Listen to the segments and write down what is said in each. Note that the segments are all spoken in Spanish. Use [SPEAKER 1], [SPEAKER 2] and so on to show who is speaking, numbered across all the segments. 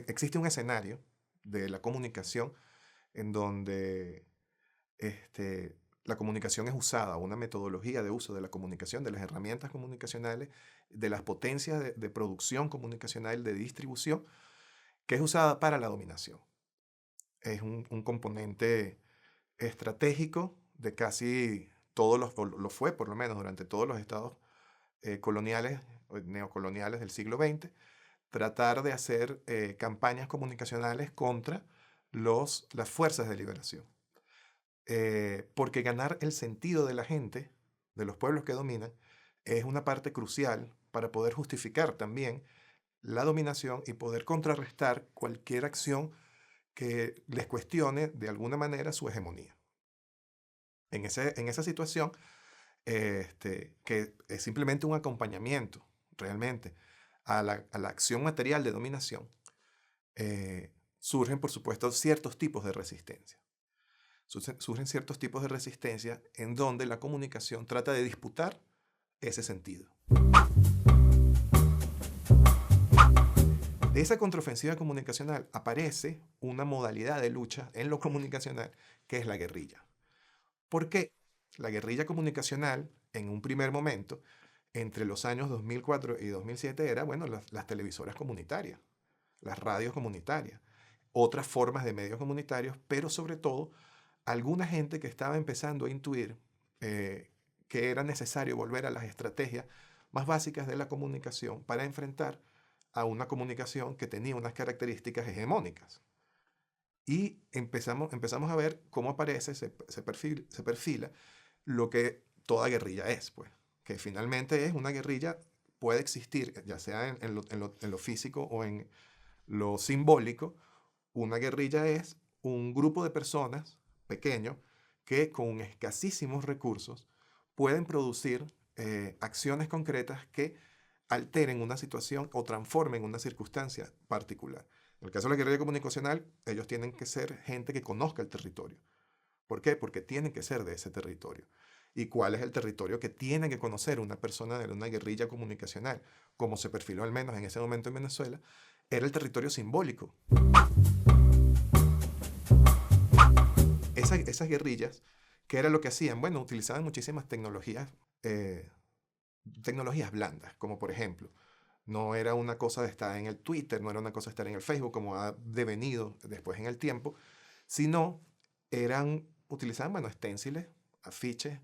[SPEAKER 1] existe un escenario de la comunicación en donde la comunicación es usada, una metodología de uso de la comunicación, de las herramientas comunicacionales, de las potencias de producción comunicacional, de distribución, que es usada para la dominación. Es un componente estratégico de casi todos los, o lo fue por lo menos durante todos los estados coloniales o neocoloniales del siglo XX, tratar de hacer campañas comunicacionales contra las fuerzas de liberación. Porque ganar el sentido de la gente, de los pueblos que dominan, es una parte crucial para poder justificar también la dominación y poder contrarrestar cualquier acción que les cuestione de alguna manera su hegemonía. En esa situación, que es simplemente un acompañamiento realmente a la acción material de dominación, surgen por supuesto ciertos tipos de resistencia. Surgen ciertos tipos de resistencia en donde la comunicación trata de disputar ese sentido. De esa contraofensiva comunicacional aparece una modalidad de lucha en lo comunicacional que es la guerrilla. ¿Por qué? La guerrilla comunicacional, en un primer momento, entre los años 2004 y 2007, era, bueno, las televisoras comunitarias, las radios comunitarias, otras formas de medios comunitarios, pero sobre todo, alguna gente que estaba empezando a intuir que era necesario volver a las estrategias más básicas de la comunicación para enfrentar a una comunicación que tenía unas características hegemónicas. Y empezamos a ver cómo aparece, se perfila lo que toda guerrilla es, pues, que finalmente es una guerrilla, puede existir, ya sea en lo físico o en lo simbólico. Una guerrilla es un grupo de personas pequeño que con escasísimos recursos pueden producir acciones concretas que alteren una situación o transformen una circunstancia particular. En el caso de la guerrilla comunicacional, ellos tienen que ser gente que conozca el territorio. ¿Por qué? Porque tienen que ser de ese territorio. ¿Y cuál es el territorio que tiene que conocer una persona de una guerrilla comunicacional? Como se perfiló al menos en ese momento en Venezuela, era el territorio simbólico. Esas guerrillas, ¿qué era lo que hacían? Bueno, utilizaban muchísimas tecnologías blandas, como por ejemplo, no era una cosa de estar en el Twitter, no era una cosa de estar en el Facebook, como ha devenido después en el tiempo, sino utilizaban, bueno, esténciles, afiches,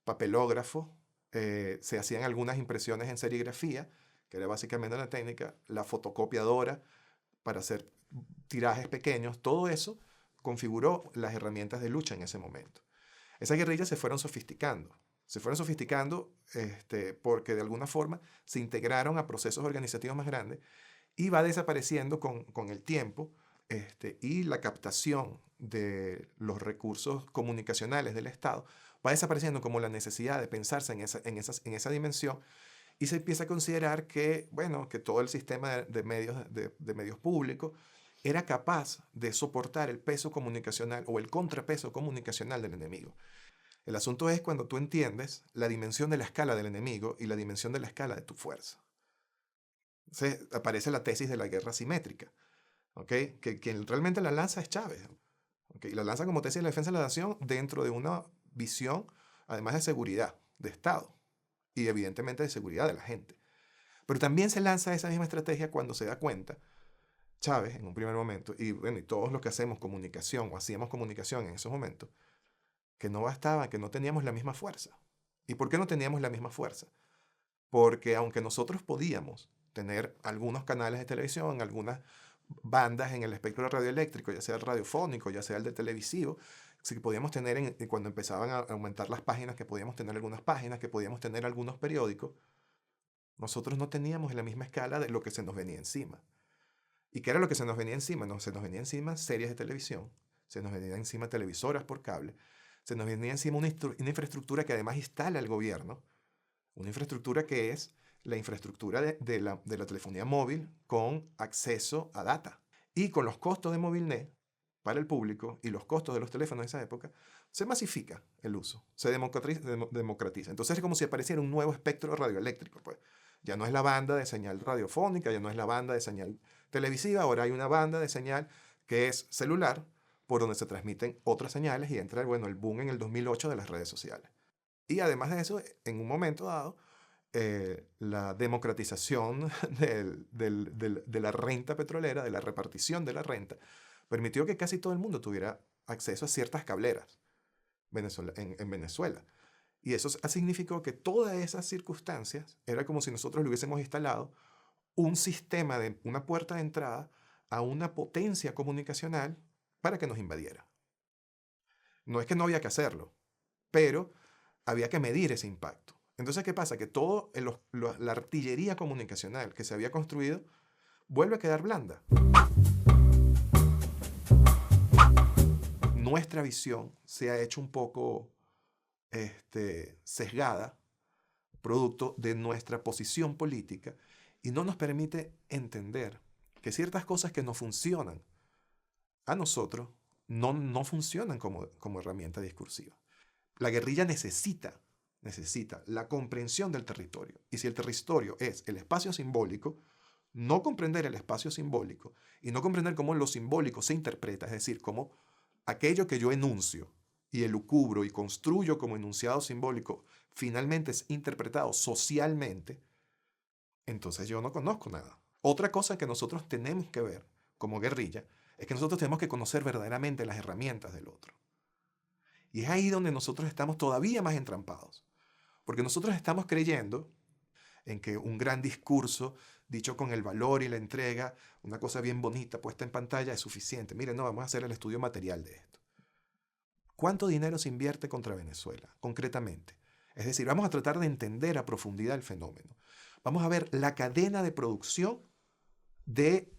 [SPEAKER 1] papelógrafos, se hacían algunas impresiones en serigrafía, que era básicamente una técnica, la fotocopiadora para hacer tirajes pequeños, todo eso configuró las herramientas de lucha en ese momento. Esas guerrillas se fueron sofisticando porque de alguna forma se integraron a procesos organizativos más grandes y va desapareciendo con el tiempo y la captación de los recursos comunicacionales del Estado va desapareciendo como la necesidad de pensarse en esa dimensión y se empieza a considerar que, bueno, que todo el sistema de medios públicos era capaz de soportar el peso comunicacional o el contrapeso comunicacional del enemigo. El asunto es cuando tú entiendes la dimensión de la escala del enemigo y la dimensión de la escala de tu fuerza. Entonces aparece la tesis de la guerra simétrica, ¿okay? Que quien realmente la lanza es Chávez, ¿okay? Y la lanza como tesis de la defensa de la nación dentro de una visión, además de seguridad, de Estado y evidentemente de seguridad de la gente. Pero también se lanza esa misma estrategia cuando se da cuenta Chávez en un primer momento, y bueno, y todos los que hacemos comunicación o hacíamos comunicación en esos momentos, que no bastaba, que no teníamos la misma fuerza. ¿Y por qué no teníamos la misma fuerza? Porque aunque nosotros podíamos tener algunos canales de televisión, algunas bandas en el espectro radioeléctrico, ya sea el radiofónico, ya sea el de televisivo, sí que podíamos tener, cuando empezaban a aumentar las páginas, que podíamos tener algunas páginas, que podíamos tener algunos periódicos, nosotros no teníamos la misma escala de lo que se nos venía encima. ¿Y qué era lo que se nos venía encima? No, se nos venía encima series de televisión, se nos venía encima televisoras por cable, se nos venía encima una infraestructura que además instala el gobierno, una infraestructura que es la infraestructura de la telefonía móvil con acceso a data. Y con los costos de Movilnet para el público y los costos de los teléfonos de esa época, se masifica el uso, se democratiza. Entonces es como si apareciera un nuevo espectro radioeléctrico. Pues. Ya no es la banda de señal radiofónica, ya no es la banda de señal televisiva, ahora hay una banda de señal que es celular, por donde se transmiten otras señales y entra, bueno, el boom en el 2008 de las redes sociales. Y además de eso, en un momento dado, la democratización de la renta petrolera, de la repartición de la renta, permitió que casi todo el mundo tuviera acceso a ciertas cableras en Venezuela. Y eso significó que todas esas circunstancias era como si nosotros le hubiésemos instalado un sistema de una puerta de entrada a una potencia comunicacional para que nos invadiera. No es que no había que hacerlo, pero había que medir ese impacto. Entonces, ¿qué pasa? Que toda la artillería comunicacional que se había construido vuelve a quedar blanda. Nuestra visión se ha hecho un poco sesgada, producto de nuestra posición política, y no nos permite entender que ciertas cosas que no funcionan a nosotros no funcionan como herramienta discursiva. La guerrilla necesita la comprensión del territorio. Y si el territorio es el espacio simbólico, no comprender el espacio simbólico y no comprender cómo lo simbólico se interpreta, es decir, cómo aquello que yo enuncio y elucubro y construyo como enunciado simbólico finalmente es interpretado socialmente, entonces yo no conozco nada. Otra cosa que nosotros tenemos que ver como guerrilla es que nosotros tenemos que conocer verdaderamente las herramientas del otro. Y es ahí donde nosotros estamos todavía más entrampados. Porque nosotros estamos creyendo en que un gran discurso dicho con el valor y la entrega, una cosa bien bonita puesta en pantalla es suficiente. Miren, no, vamos a hacer el estudio material de esto. ¿Cuánto dinero se invierte contra Venezuela, concretamente? Es decir, vamos a tratar de entender a profundidad el fenómeno. Vamos a ver la cadena de producción del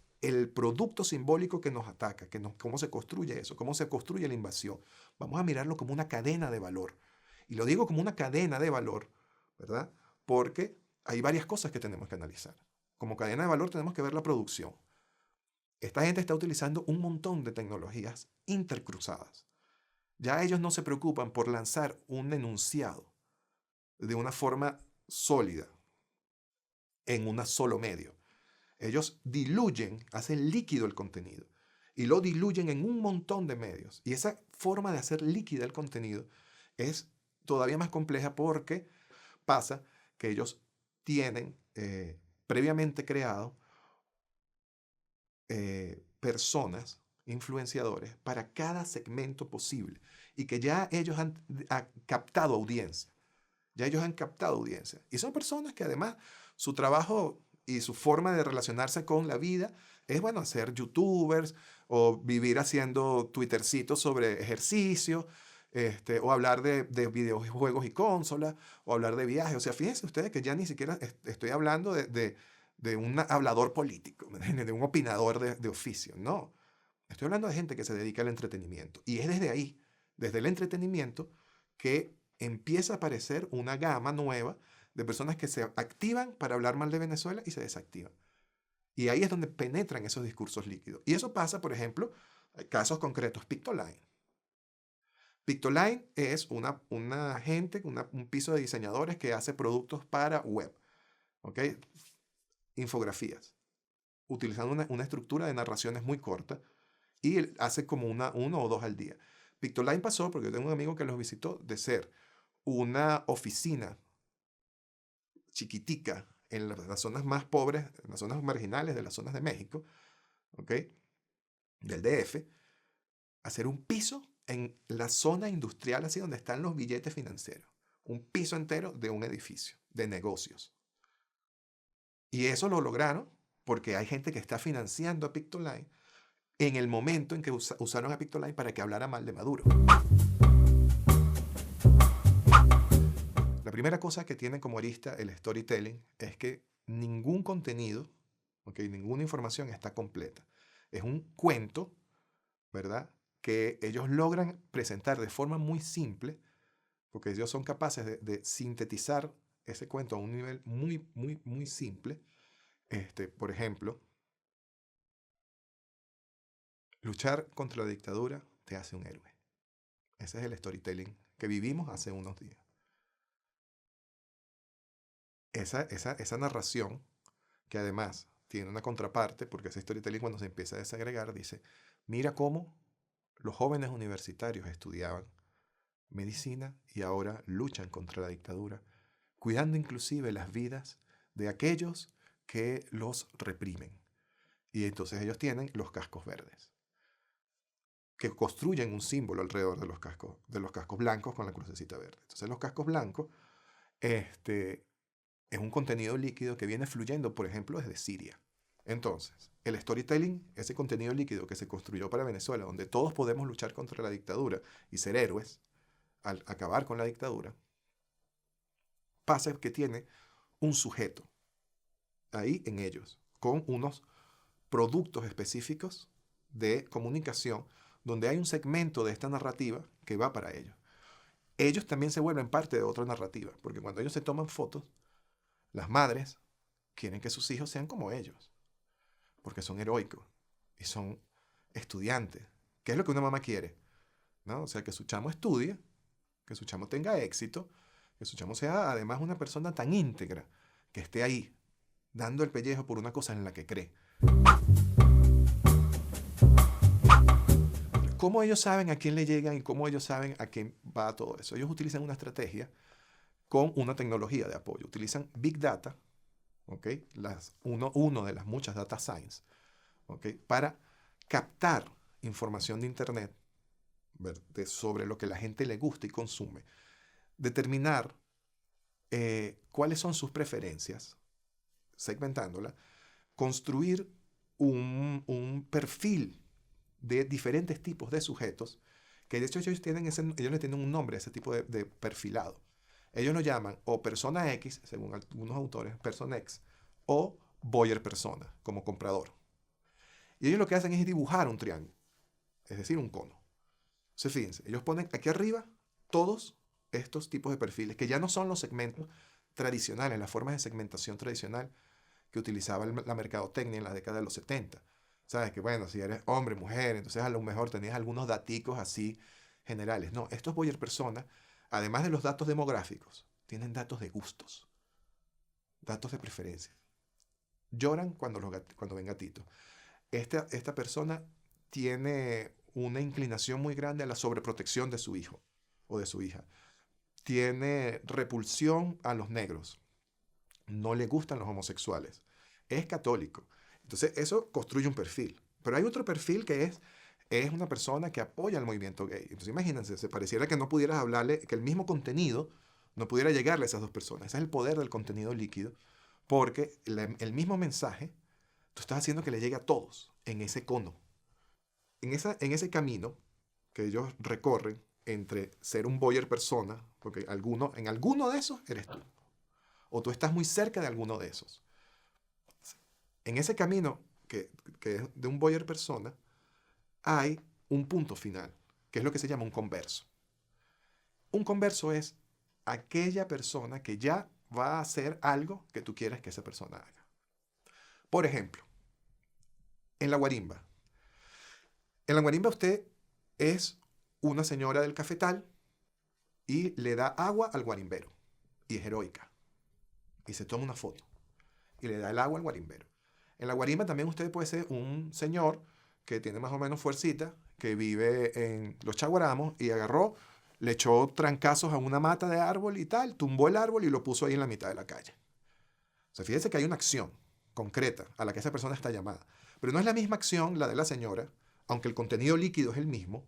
[SPEAKER 1] producto simbólico que nos ataca, cómo se construye eso, cómo se construye la invasión. Vamos a mirarlo como una cadena de valor. Y lo digo como una cadena de valor, ¿verdad? Porque hay varias cosas que tenemos que analizar. Como cadena de valor tenemos que ver la producción. Esta gente está utilizando un montón de tecnologías intercruzadas. Ya ellos no se preocupan por lanzar un enunciado de una forma sólida en un solo medio. Ellos diluyen, hacen líquido el contenido y lo diluyen en un montón de medios. Y esa forma de hacer líquida el contenido es todavía más compleja porque pasa que ellos tienen previamente creado personas, influenciadores, para cada segmento posible y que ya ellos han captado audiencia. Ya ellos han captado audiencia. Y son personas que además su trabajo y su forma de relacionarse con la vida es, bueno, ser youtubers o vivir haciendo twittercitos sobre ejercicio, o hablar de videojuegos y consolas, o hablar de viajes. O sea, fíjense ustedes que ya ni siquiera estoy hablando de un hablador político, de un opinador de oficio. No, estoy hablando de gente que se dedica al entretenimiento. Y es desde ahí, desde el entretenimiento, que empieza a aparecer una gama nueva de personas que se activan para hablar mal de Venezuela y se desactivan. Y ahí es donde penetran esos discursos líquidos. Y eso pasa, por ejemplo, en casos concretos, Pictoline. Pictoline es una gente, un piso de diseñadores que hace productos para web, ¿ok? Infografías, utilizando una estructura de narraciones muy corta y él hace como uno o dos al día. Pictoline pasó, porque yo tengo un amigo que los visitó, de ser una oficina chiquitica en las zonas más pobres, en las zonas marginales de las zonas de México, ¿ok? Del DF, hacer un piso en la zona industrial, así donde están los billetes financieros. Un piso entero de un edificio, de negocios. Y eso lo lograron porque hay gente que está financiando a Pictoline en el momento en que usaron a Pictoline para que hablara mal de Maduro. La primera cosa que tiene como arista el storytelling es que ningún contenido, ¿okay? Ninguna información está completa. Es un cuento, ¿verdad? Que ellos logran presentar de forma muy simple, porque ellos son capaces de sintetizar ese cuento a un nivel muy, muy, muy simple. Por ejemplo, luchar contra la dictadura te hace un héroe. Ese es el storytelling que vivimos hace unos días. Esa narración, que además tiene una contraparte, porque ese storytelling cuando se empieza a desagregar dice, mira cómo los jóvenes universitarios estudiaban medicina y ahora luchan contra la dictadura, cuidando inclusive las vidas de aquellos que los reprimen. Y entonces ellos tienen los cascos verdes, que construyen un símbolo alrededor de los cascos blancos con la crucecita verde. Entonces los cascos blancos es un contenido líquido que viene fluyendo, por ejemplo, desde Siria. Entonces, el storytelling, ese contenido líquido que se construyó para Venezuela, donde todos podemos luchar contra la dictadura y ser héroes al acabar con la dictadura, pasa que tiene un sujeto ahí en ellos, con unos productos específicos de comunicación, donde hay un segmento de esta narrativa que va para ellos. Ellos también se vuelven parte de otra narrativa, porque cuando ellos se toman fotos, las madres quieren que sus hijos sean como ellos, porque son heroicos y son estudiantes. ¿Qué es lo que una mamá quiere? ¿No? O sea, que su chamo estudie, que su chamo tenga éxito, que su chamo sea además una persona tan íntegra, que esté ahí, dando el pellejo por una cosa en la que cree. ¿Cómo ellos saben a quién le llegan y cómo ellos saben a quién va todo eso? Ellos utilizan una estrategia con una tecnología de apoyo. Utilizan Big Data, ¿okay? Uno de las muchas data science, ¿okay? Para captar información de Internet sobre lo que la gente le gusta y consume. Determinar cuáles son sus preferencias, segmentándola, construir un perfil de diferentes tipos de sujetos, que de hecho ellos le tienen un nombre a ese tipo de perfilado. Ellos lo llaman o persona X, según algunos autores, persona X, o buyer persona, como comprador. Y ellos lo que hacen es dibujar un triángulo, es decir, un cono. Entonces, fíjense, ellos ponen aquí arriba todos estos tipos de perfiles, que ya no son los segmentos tradicionales, las formas de segmentación tradicional que utilizaba la mercadotecnia en la década de los 70. ¿Sabes? Que bueno, si eres hombre, mujer, entonces a lo mejor tenías algunos daticos así generales. No, estos buyer persona, además de los datos demográficos, tienen datos de gustos, datos de preferencias. Lloran cuando ven gatitos. Esta persona tiene una inclinación muy grande a la sobreprotección de su hijo o de su hija. Tiene repulsión a los negros. No le gustan los homosexuales. Es católico. Entonces eso construye un perfil. Pero hay otro perfil que es una persona que apoya el movimiento gay. Entonces imagínense, se pareciera que no pudieras hablarle, que el mismo contenido no pudiera llegarle a esas dos personas. Ese es el poder del contenido líquido, porque el mismo mensaje, tú estás haciendo que le llegue a todos en ese cono. En ese camino que ellos recorren entre ser un buyer persona, porque en alguno de esos eres tú, o tú estás muy cerca de alguno de esos. En ese camino que es de un buyer persona, hay un punto final, que es lo que se llama un converso. Un converso es aquella persona que ya va a hacer algo que tú quieres que esa persona haga. Por ejemplo, en la guarimba. En la guarimba usted es una señora del cafetal y le da agua al guarimbero. Y es heroica. Y se toma una foto. Y le da el agua al guarimbero. En la guarimba también usted puede ser un señor que tiene más o menos fuercita, que vive en los chaguaramos y agarró, le echó trancazos a una mata de árbol y tal, tumbó el árbol y lo puso ahí en la mitad de la calle. O sea, fíjese que hay una acción concreta a la que esa persona está llamada. Pero no es la misma acción la de la señora, aunque el contenido líquido es el mismo.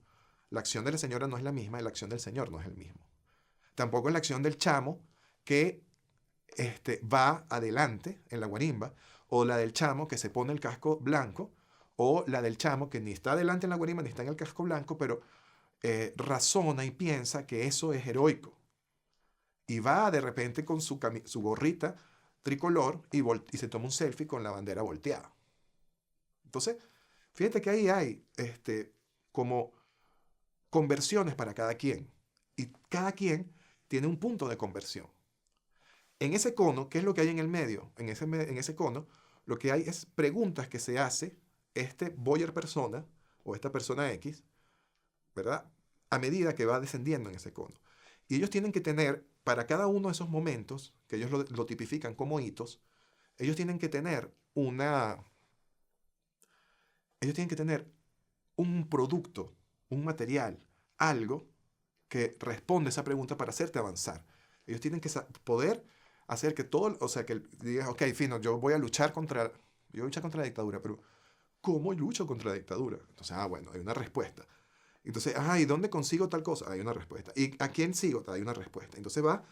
[SPEAKER 1] La acción de la señora no es la misma y la acción del señor no es el mismo. Tampoco es la acción del chamo que va adelante en la guarimba, o la del chamo que se pone el casco blanco, o la del chamo que ni está adelante en la guarimba ni está en el casco blanco, pero razona y piensa que eso es heroico. Y va de repente con su gorrita tricolor y se toma un selfie con la bandera volteada. Entonces, fíjate que ahí hay como conversiones para cada quien. Y cada quien tiene un punto de conversión. En ese cono, ¿qué es lo que hay en el medio? En ese cono, lo que hay es preguntas que se hace este buyer persona o esta persona X, ¿verdad? A medida que va descendiendo en ese cono. Y ellos tienen que tener, para cada uno de esos momentos, que ellos lo tipifican como hitos, ellos tienen que tener una... Ellos tienen que tener un producto, un material, algo que responde a esa pregunta para hacerte avanzar. Ellos tienen que poder hacer que todo, o sea, que digas, ok, fino, yo voy a luchar contra la dictadura, pero ¿cómo lucho contra la dictadura? Entonces, bueno, hay una respuesta. Entonces, ¿y dónde consigo tal cosa? Hay una respuesta. ¿Y a quién sigo? Hay una respuesta. Entonces va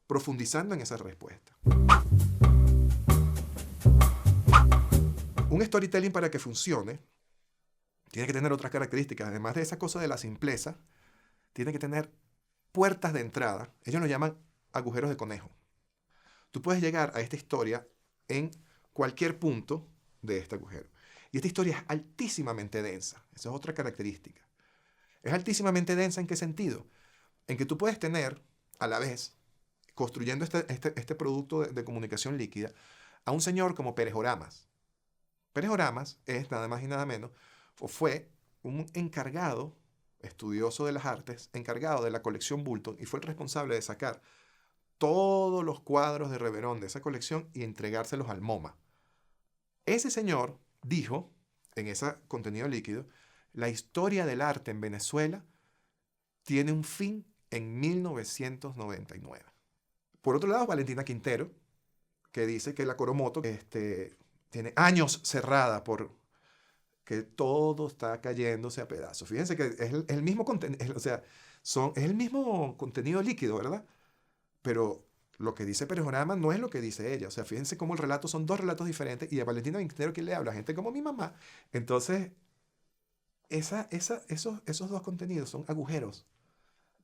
[SPEAKER 1] profundizando en esa respuesta. Un storytelling, para que funcione, tiene que tener otras características. Además de esa cosa de la simpleza, tiene que tener puertas de entrada. Ellos lo llaman agujeros de conejo. Tú puedes llegar a esta historia en cualquier punto de este agujero. Y esta historia es altísimamente densa. Esa es otra característica. Es altísimamente densa, ¿en qué sentido? En que tú puedes tener, a la vez, construyendo este producto de comunicación líquida, a un señor como Pérez Oramas. Pérez Oramas es nada más y nada menos, fue un encargado, estudioso de las artes, encargado de la colección Bulton, y fue el responsable de sacar todos los cuadros de Reverón de esa colección y entregárselos al MoMA. Ese señor dijo, en ese contenido líquido, la historia del arte en Venezuela tiene un fin en 1999. Por otro lado, Valentina Quintero, que dice que la Coromoto tiene años cerrada por que todo está cayéndose a pedazos. Fíjense que es el mismo contenido, o sea, es el mismo contenido líquido, ¿verdad? Pero lo que dice Pérez Orama no es lo que dice ella. O sea, fíjense cómo el relato son dos relatos diferentes y a Valentina Quintero, ¿quién le habla? Gente como mi mamá. Entonces, esos dos contenidos son agujeros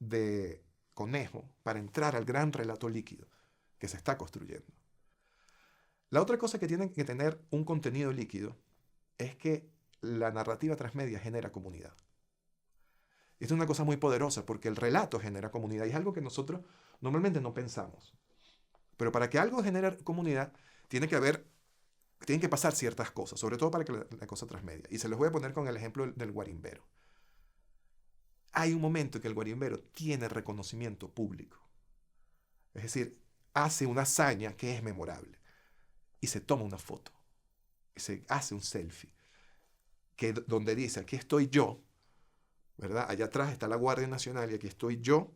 [SPEAKER 1] de conejo para entrar al gran relato líquido que se está construyendo. La otra cosa que tiene que tener un contenido líquido es que la narrativa transmedia genera comunidad. Esto es una cosa muy poderosa porque el relato genera comunidad y es algo que nosotros normalmente no pensamos. Pero para que algo genere comunidad, tienen que pasar ciertas cosas, sobre todo para que la cosa transmedia. Y se los voy a poner con el ejemplo del guarimbero. Hay un momento en que el guarimbero tiene reconocimiento público. Es decir, hace una hazaña que es memorable. Y se toma una foto. Y se hace un selfie. Donde dice, aquí estoy yo, ¿verdad? Allá atrás está la Guardia Nacional y aquí estoy yo.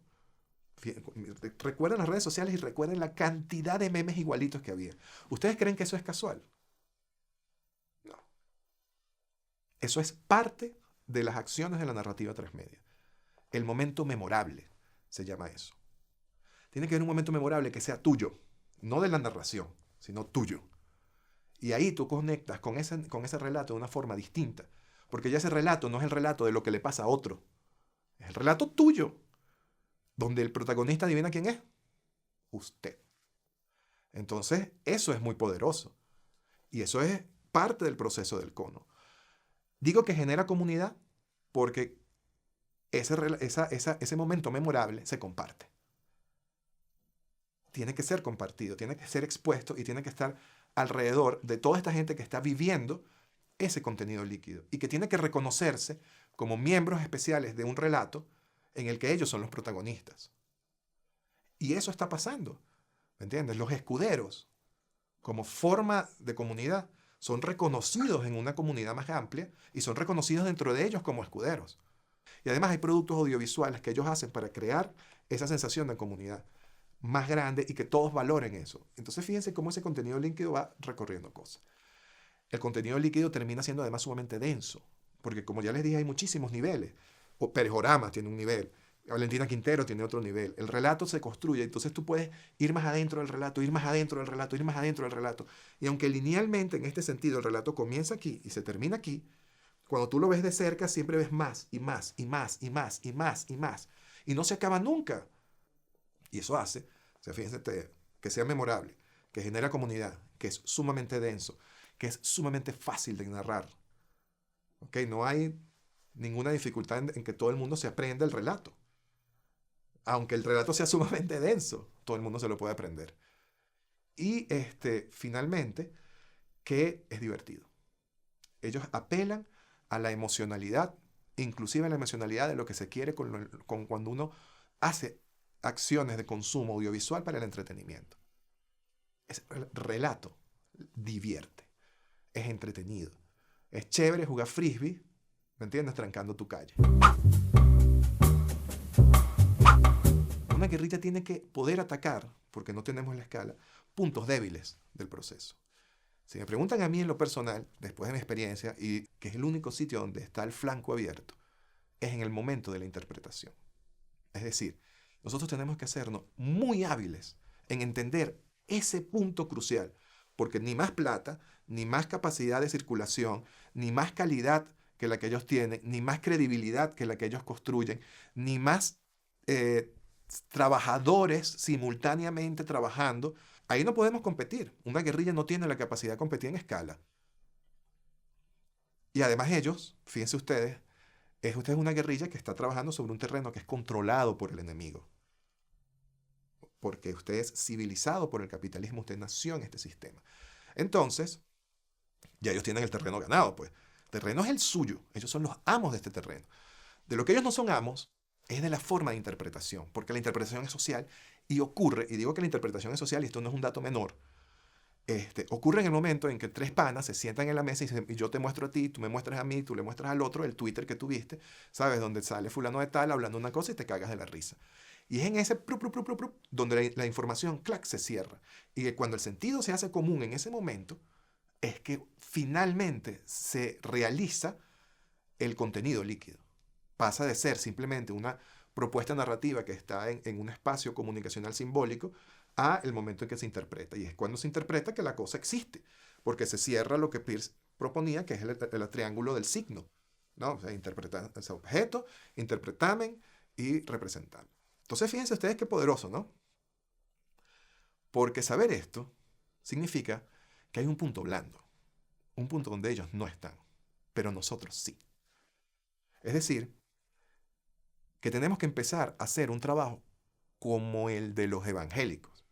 [SPEAKER 1] Recuerden las redes sociales y recuerden la cantidad de memes igualitos que había. ¿Ustedes creen que eso es casual? No. Eso es parte de las acciones de la narrativa transmedia. El momento memorable se llama eso. Tiene que haber un momento memorable que sea tuyo, no de la narración, sino tuyo. Y ahí tú conectas con ese relato de una forma distinta, porque ya ese relato no es el relato de lo que le pasa a otro, es el relato tuyo, donde el protagonista adivina quién es, usted. Entonces, eso es muy poderoso. Y eso es parte del proceso del cono. Digo que genera comunidad porque ese momento memorable se comparte. Tiene que ser compartido, tiene que ser expuesto y tiene que estar alrededor de toda esta gente que está viviendo ese contenido líquido y que tiene que reconocerse como miembros especiales de un relato en el que ellos son los protagonistas. Y eso está pasando, ¿me entiendes? Los escuderos, como forma de comunidad, son reconocidos en una comunidad más amplia y son reconocidos dentro de ellos como escuderos. Y además hay productos audiovisuales que ellos hacen para crear esa sensación de comunidad más grande y que todos valoren eso. Entonces fíjense cómo ese contenido líquido va recorriendo cosas. El contenido líquido termina siendo además sumamente denso, porque como ya les dije hay muchísimos niveles. Pérez Orama tiene un nivel, Valentina Quintero tiene otro nivel. El relato se construye, entonces tú puedes ir más adentro del relato, ir más adentro del relato, ir más adentro del relato. Y aunque linealmente en este sentido el relato comienza aquí y se termina aquí, cuando tú lo ves de cerca siempre ves más y más y más y más y más y más. Y no se acaba nunca. Y eso hace, o sea, fíjense, que sea memorable, que genera comunidad, que es sumamente denso, que es sumamente fácil de narrar. ¿Okay? No hay ninguna dificultad en que todo el mundo se aprenda el relato. Aunque el relato sea sumamente denso, todo el mundo se lo puede aprender. Y finalmente, que es divertido. Ellos apelan a la emocionalidad, inclusive a la emocionalidad de lo que se quiere con cuando uno hace acciones de consumo audiovisual para el entretenimiento. Relato divierte. es entretenido. Es chévere jugar frisbee, ¿me entiendes? Trancando tu calle. Una guerrilla tiene que poder atacar, porque no tenemos la escala, puntos débiles del proceso. Si me preguntan a mí en lo personal, después de mi experiencia, y que es el único sitio donde está el flanco abierto, es en el momento de la interpretación. Es decir, nosotros tenemos que hacernos muy hábiles en entender ese punto crucial, porque ni más plata, ni más capacidad de circulación, ni más calidad que la que ellos tienen, ni más credibilidad que la que ellos construyen, ni más trabajadores simultáneamente trabajando. Ahí no podemos competir. Una guerrilla no tiene la capacidad de competir en escala. Y además ellos, fíjense ustedes, es una guerrilla que está trabajando sobre un terreno que es controlado por el enemigo. Porque usted es civilizado por el capitalismo, usted nació en este sistema. Entonces, ya ellos tienen el terreno ganado, pues. El terreno es el suyo, ellos son los amos de este terreno. De lo que ellos no son amos es de la forma de interpretación, porque la interpretación es social y ocurre, y digo que la interpretación es social y esto no es un dato menor, ocurre en el momento en que tres panas se sientan en la mesa y yo te muestro a ti, tú me muestras a mí, tú le muestras al otro el Twitter que tuviste, ¿sabes? Donde sale fulano de tal hablando una cosa y te cagas de la risa. Y es en ese donde la información, clac, se cierra. Y que cuando el sentido se hace común en ese momento, es que finalmente se realiza el contenido líquido. Pasa de ser simplemente una propuesta narrativa que está en un espacio comunicacional simbólico a el momento en que se interpreta. Y es cuando se interpreta que la cosa existe, porque se cierra lo que Peirce proponía, que es el triángulo del signo, ¿no? O sea, interpretar ese objeto, interpretamen y representamen. Entonces, fíjense ustedes qué poderoso, ¿no? Porque saber esto significa que hay un punto blando, un punto donde ellos no están, pero nosotros sí. Es decir, que tenemos que empezar a hacer un trabajo como el de los evangélicos.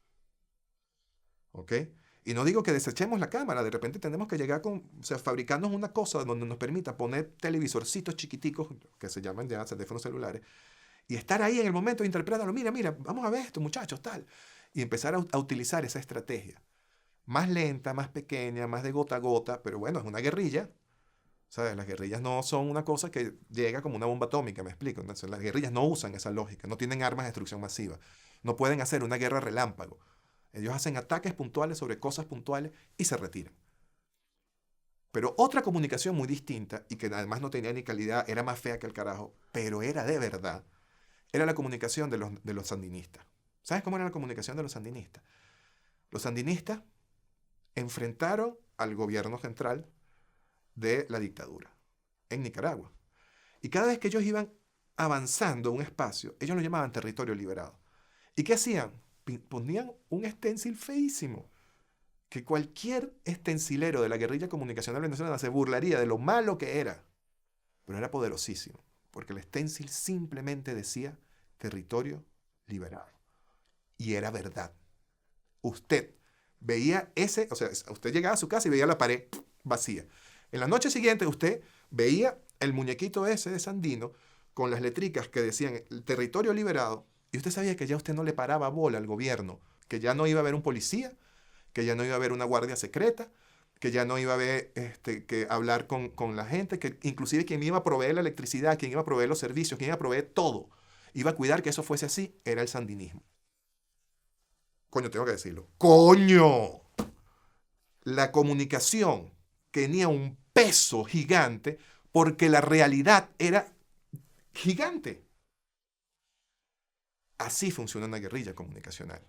[SPEAKER 1] ¿Ok? Y no digo que desechemos la cámara, de repente tenemos que llegar fabricarnos una cosa donde nos permita poner televisorcitos chiquiticos, que se llaman ya teléfonos celulares, y estar ahí en el momento de interpretarlo. Mira, vamos a ver esto, muchachos, tal. Y empezar a utilizar esa estrategia. Más lenta, más pequeña, más de gota a gota, pero bueno, es una guerrilla. ¿Sabes? Las guerrillas no son una cosa que llega como una bomba atómica, me explico. Entonces, las guerrillas no usan esa lógica, no tienen armas de destrucción masiva. No pueden hacer una guerra relámpago. Ellos hacen ataques puntuales sobre cosas puntuales y se retiran. Pero otra comunicación muy distinta, y que además no tenía ni calidad, era más fea que el carajo, pero era de verdad, era la comunicación de los sandinistas. ¿Sabes cómo era la comunicación de los sandinistas? Los sandinistas enfrentaron al gobierno central de la dictadura en Nicaragua. Y cada vez que ellos iban avanzando un espacio, ellos lo llamaban territorio liberado. ¿Y qué hacían? Ponían un stencil feísimo, que cualquier stencilero de la guerrilla comunicacional venezolana se burlaría de lo malo que era. Pero era poderosísimo, porque el stencil simplemente decía territorio liberado. Y era verdad. Usted veía o sea, usted llegaba a su casa y veía la pared vacía. En la noche siguiente usted veía el muñequito ese de Sandino con las letricas que decían el territorio liberado y usted sabía que ya usted no le paraba bola al gobierno, que ya no iba a haber un policía, que ya no iba a haber una guardia secreta, que ya no iba a haber que hablar con la gente, que inclusive quien iba a proveer la electricidad, quien iba a proveer los servicios, quien iba a proveer todo, iba a cuidar que eso fuese así, era el sandinismo. Coño, tengo que decirlo. ¡Coño! La comunicación tenía un peso gigante porque la realidad era gigante. Así funciona una guerrilla comunicacional.